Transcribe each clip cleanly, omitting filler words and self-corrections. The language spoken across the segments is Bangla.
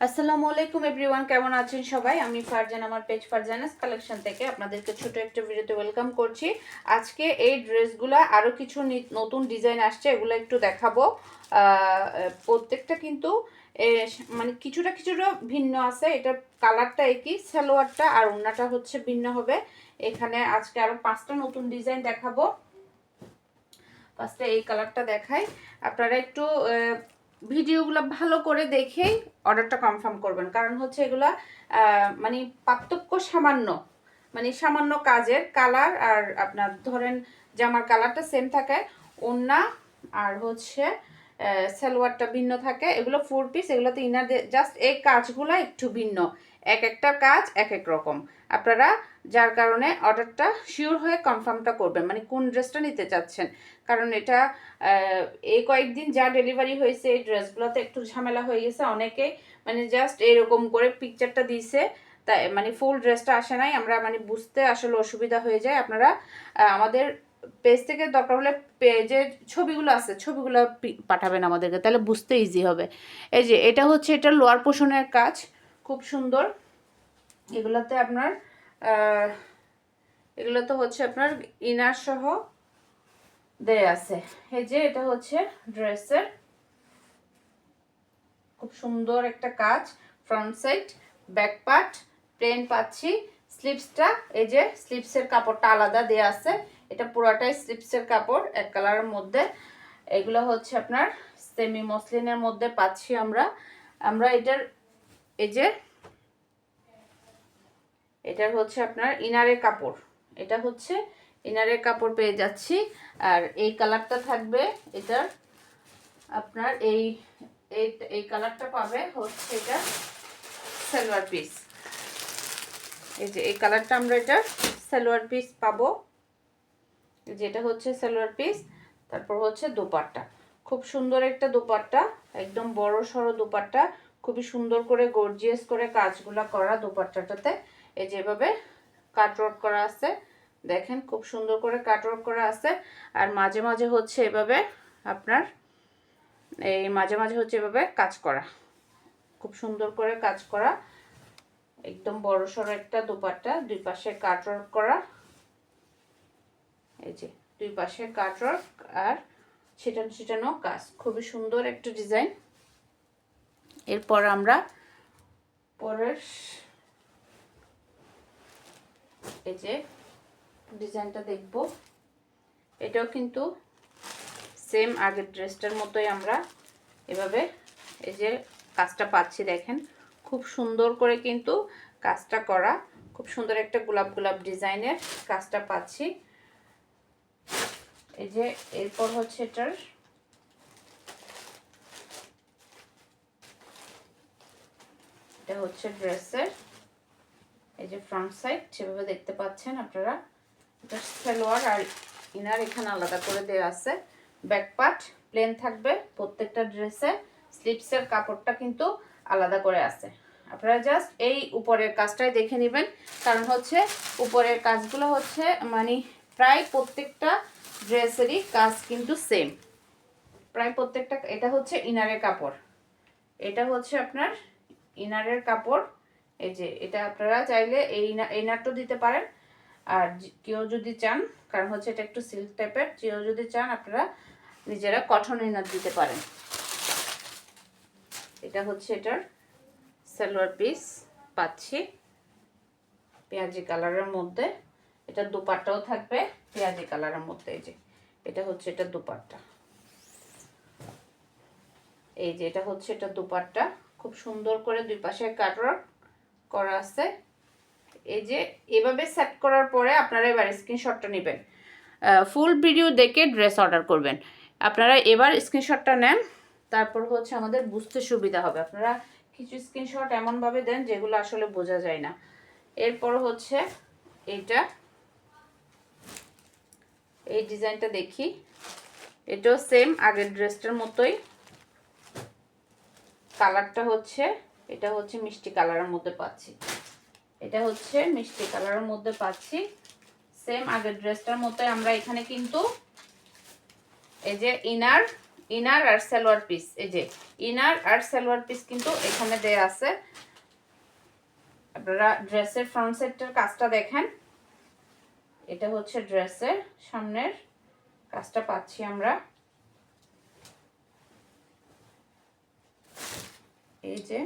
আসসালামু আলাইকুম এভরিওয়ান, কেমন আছেন সবাই? আমি ফারজান, আমার পেজ ফারজানাস কালেকশন থেকে আপনাদেরকে ছোট একটা ভিডিওতে ওয়েলকাম করছি। আজকে এই ড্রেসগুলা আরও কিছু নতুন ডিজাইন আসছে, এগুলো একটু দেখাবো। প্রত্যেকটা কিন্তু মানে কিছুটা কিছুটা ভিন্ন আছে। এটা কালারটা একই, সালোয়ারটা আর ওড়নাটা হচ্ছে ভিন্ন হবে। এখানে আজকে আরও 5টা নতুন ডিজাইন দেখাবো। ফার্স্টে এই কালারটা দেখাই, আপনারা একটু ভিডিওগুলো ভালো করে দেখেই অর্ডারটা কনফার্ম করবেন, কারণ হচ্ছে এগুলা মানে পার্থক্য সামান্য, মানে সামান্য কাজের কালার। আর আপনার ধরেন জামার কালারটা সেম থাকে, ওড়না আর হচ্ছে সালোয়ারটা ভিন্ন থাকে। এগুলো 4 পিস, এগুলোতে ইনার জাস্ট এই কাজগুলো একটু ভিন্ন, এক একটা কাজ এক এক রকম। আপনারা যার কারণে অর্ডারটা শিওর হয়ে কনফার্মটা করবেন, মানে কোন ড্রেসটা নিতে চাচ্ছেন। কারণ এটা এই কয়েকদিন যা ডেলিভারি হয়েছে এই ড্রেসগুলোতে একটু ঝামেলা হয়ে গেছে। অনেকে মানে জাস্ট এরকম করে পিকচারটা দিয়েছে, তাই মানে ফুল ড্রেসটা আসে নাই। আমরা মানে বুঝতে আসলে অসুবিধা হয়ে যায়। আপনারা আমাদের পেজ থেকে দরকার হলে পেজে ছবিগুলো আছে, ছবিগুলো পাঠাবেন আমাদেরকে, তাহলে বুঝতে ইজি হবে। এই যে এটা হচ্ছে এটার লোয়ার পোর্শনের কাজ, খুব সুন্দর। এগুলোতে আপনার এগুলো তো হচ্ছে আপনার ইনার সহ দেয়া আছে। এই যে এটা হচ্ছে ড্রেসের খুব সুন্দর একটা কাজ, front side, back part plain পাচ্ছি। স্লিপসটা এই যে স্লিপসের কাপড়টা আলাদা দেয়া আছে, এটা পুরোটাই স্লিপসের কাপড় এক কালারের মধ্যে। এগুলো হচ্ছে আপনার সেমি মসলিনের মধ্যে পাচ্ছি আমরা। এটার এই যে এটার হচ্ছে আপনার ইনারের কাপড়, এটা হচ্ছে ইনারের কাপড় পেয়ে যাচ্ছি। আর এই কালারটা থাকবে এটার আপনার এই কালারটা পাবে হচ্ছে এটা সালোয়ার পিস। এই যে এই কালারটা আমরা এটা সালোয়ার পিস পাবো, যেটা হচ্ছে সালোয়ার পিস। তারপর হচ্ছে দোপাট্টা, খুব সুন্দর একটা দোপাট্টা, একদম বড় সড়ো দোপাট্টা, খুবই সুন্দর করে গর্জিয়াস করে কাজগুলা করা দোপাট্টাটাতে। এই যেভাবে কাটওয়ার্ক করা আছে, দেখেন খুব সুন্দর করে কাটওয়ার্ক করা আছে। আর মাঝে মাঝে হচ্ছে এভাবে আপনার এই মাঝে মাঝে হচ্ছে এভাবে কাজ করা, খুব সুন্দর করে কাজ করা, একদম বড় সড়ো একটা দোপাট্টা, দুই পাশে কাটওয়ার্ক করা। এই যে দুই পাশে কাটওয়ার্ক আর ছিটানো ছিটানো কাজ, খুবই সুন্দর একটা ডিজাইন। এরপর আমরা পরের এই যে ডিজাইনটা দেখব। এটাও কিন্তু সেম আগের ড্রেসটার মতোই আমরা এভাবে এই যে কাজটা পাচ্ছি, দেখেন খুব সুন্দর করে কিন্তু কাজটা করা, খুব সুন্দর একটা গোলাপ গোলাপ ডিজাইনের কাজটা পাচ্ছি। এই যে এরপর হচ্ছে এটার এটা হচ্ছে ড্রেসের এই যে ফ্রন্ট সাইড, সেভাবে দেখতে পাচ্ছেন আপনারা। এটা সালোয়ার আর ইনার এখানে আলাদা করে দেওয়া আছে। ব্যাক পার্ট প্লেন থাকবে প্রত্যেকটা ড্রেসে, স্লিপসের কাপড়টা কিন্তু আলাদা করে আছে। আপনারা জাস্ট এই উপরের কাজটাই দেখে নেবেন, কারণ হচ্ছে উপরের কাজগুলো হচ্ছে মানে প্রায় প্রত্যেকটা ড্রেসেরই কাজ কিন্তু সেম, প্রায় প্রত্যেকটা। এটা হচ্ছে ইনারের কাপড়, এটা হচ্ছে আপনার ইনারের কাপড়। এই যে এটা আপনারা চাইলে এই ইনারটা দিতে পারেন, আর কেউ যদি চান, কারণ হচ্ছে এটা একটু সিল্ক টাইপের, কেউ যদি চান আপনারা নিজেরা কটন ইনার দিতে পারেন। এটা হচ্ছে এটার সালোয়ার পিস পাচ্ছি পেঁয়াজি কালারের মধ্যে। এটা দুপাট্টাও থাকবে পেঁয়াজি কালারের মধ্যে। এই যে এটা হচ্ছে এটা দুপাট্টা, এই যে এটা হচ্ছে এটা দুপাট্টা, খুব সুন্দর করে দুই পাশে কাটওয়ার্ক করা আছে। এই যে এভাবে সেট করার পরে আপনারা এবার স্ক্রিনশটটা নেবেন, ফুল ভিডিও দেখে ড্রেস অর্ডার করবেন। আপনারা এবার স্ক্রিনশটটা নেন, তারপর হচ্ছে আমাদের বুঝতে সুবিধা হবে। আপনারা কিছু স্ক্রিনশট এমনভাবে দেন যেগুলো আসলে বোঝা যায় না। এরপর হচ্ছে এইটা, এই ডিজাইনটা দেখি, এটাও সেম আগের ড্রেসটার মতোই। কালারটা হচ্ছে এটা হচ্ছে মিষ্টি কালারের মধ্যে পাচ্ছি, এটা হচ্ছে মিষ্টি কালারের মধ্যে পাচ্ছি সেম আগের ড্রেসটার মতোই। আমরা এখানে কিন্তু এই যে ইনার ইনার আর সালোয়ার পিস, এই যে ইনার আর সালোয়ার পিস কিন্তু এখানে দেয়া আছে। আপনারা ড্রেসের ফ্রন্ট সাইডটার কাজটা দেখেন, এটা হচ্ছে ড্রেসের সামনের কাজটা পাচ্ছি আমরা। এই যে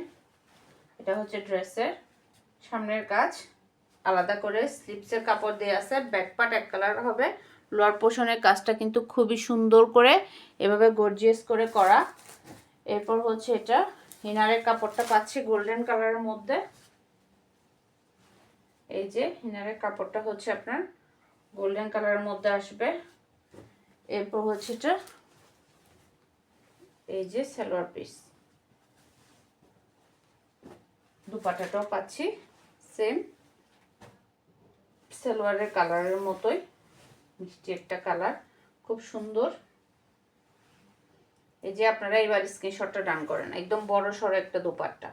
এটা হচ্ছে ড্রেসের সামনের কাজ, আলাদা করে স্লিপসের কাপড় দেওয়া আছে। ব্যাক পার্ট এক কালার হবে। লোয়ার পোর্শনের কাজটা কিন্তু খুবই সুন্দর করে এভাবে গর্জিয়াস করে করা। এরপর হচ্ছে এটা ইনারের কাপড়টা পাচ্ছি গোল্ডেন কালারের মধ্যে। এই যে ইনারের কাপড়টা হচ্ছে আপনার গোল্ডেন কালারের মধ্যে আসবে। এরপর হচ্ছে এটা এই যে সালোয়ার পিস, দুপাট্টাটাও পাচ্ছি সেম সালোয়ারের কালারের মতোই, মিষ্টি একটা কালার, খুব সুন্দর। এই যে আপনারা এবার স্ক্রিনশটটা ডান করেন, একদম বড় সড়ো একটা দোপাট্টা,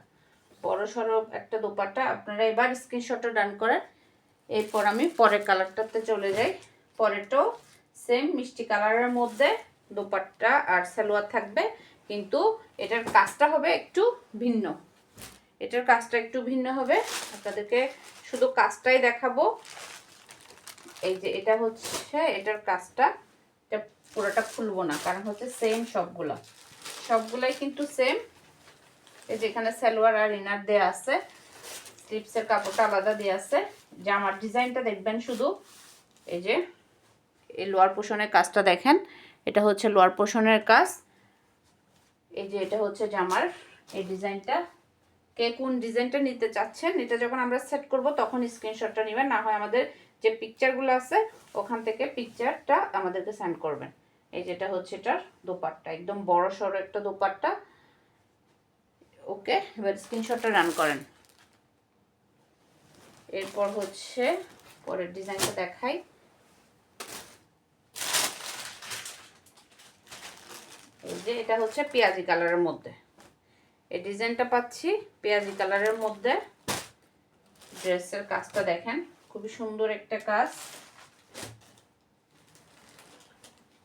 বড় সড়ো একটা দোপাট্টা, আপনারা এবার স্ক্রিনশটটা ডান করেন। এরপর আমি পরের কালারটাতে চলে যাই। পরেরটাও সেম মিষ্টি কালারের মধ্যে দোপাট্টা আর সালোয়ার থাকবে, কিন্তু এটার কাজটা হবে একটু ভিন্ন। এটার কাজটা একটু ভিন্ন হবে, আপনাদেরকে শুধু কাজটাই দেখাবো। এই যে এটা হচ্ছে এটার কাজটা, এটা পুরোটা খুলবো না কারণ হচ্ছে সেম সবগুলাই কিন্তু সেম। এই যে এখানে সালোয়ার আর ইনার দেয়া আছে, স্লিপসের কাপড়টা আলাদা দেয়া আছে। জামার ডিজাইনটা দেখবেন শুধু। এই যে এই লোয়ার পোর্শনের কাজটা দেখেন, এটা হচ্ছে লোয়ার পোর্শনের কাজ। এই যে এটা হচ্ছে জামার এই ডিজাইনটা। কে কোন ডিজাইনটা নিতে চাচ্ছেন, এটা যখন আমরা সেট করব তখন স্ক্রিনশটটা নেবেন, না হয় আমাদের যে পিকচারগুলো আছে ওখান থেকে পিকচারটা আমাদেরকে সেন্ড করবেন। এই যেটা হচ্ছে এটার দোপাট্টা, একদম বড় সড়ো একটা দোপাট্টা। ওকে, এবার স্ক্রিনশটটা রান করেন। এরপর হচ্ছে পরের ডিজাইনটা দেখাই। এই যে এটা হচ্ছে পেঁয়াজি কালারের মধ্যে, এই ডিজাইনটা পাচ্ছি পেঁয়াজি কালারের মধ্যে। ড্রেসের কাজটা দেখেন, খুবই সুন্দর একটা কাজ।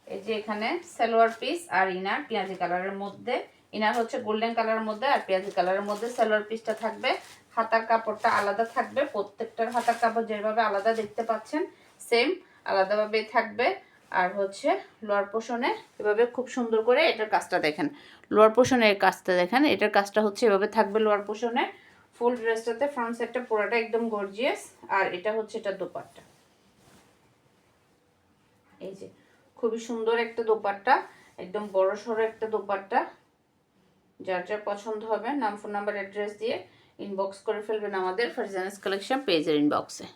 এই যে এখানে সালোয়ার পিস আর ইনার পেঁয়াজি কালারের মধ্যে, ইনার হচ্ছে গোল্ডেন কালারের মধ্যে আর পেঁয়াজি কালারের মধ্যে সালোয়ার পিসটা থাকবে। হাতার কাপড়টা আলাদা থাকবে, প্রত্যেকটার হাতার কাপড় যেভাবে আলাদা দেখতে পাচ্ছেন সেম আলাদাভাবে থাকবে। আর হচ্ছে লোয়ার পোর্শনে এভাবে খুব সুন্দর করে এটার কাজটা দেখেন, লোয়ার পোর্শনের কাজটা দেখেন, এটার কাজটা হচ্ছে এভাবে থাকবে লোয়ার পোর্শনে। ফুল ড্রেসটাতে ফ্রন্ট সাইডটা পুরোটা একদম গর্জিয়াস। আর এটা হচ্ছে এটা দোপাট্টা, এই যে খুবই সুন্দর একটা দোপাট্টা, একদম বড় সড়ো একটা দোপাট্টা। যার যার পছন্দ হবে নাম, ফোন নাম্বার, অ্যাড্রেস দিয়ে ইনবক্স করে ফেলবেন আমাদের ফারজানাস কালেকশন পেজের ইনবক্সে।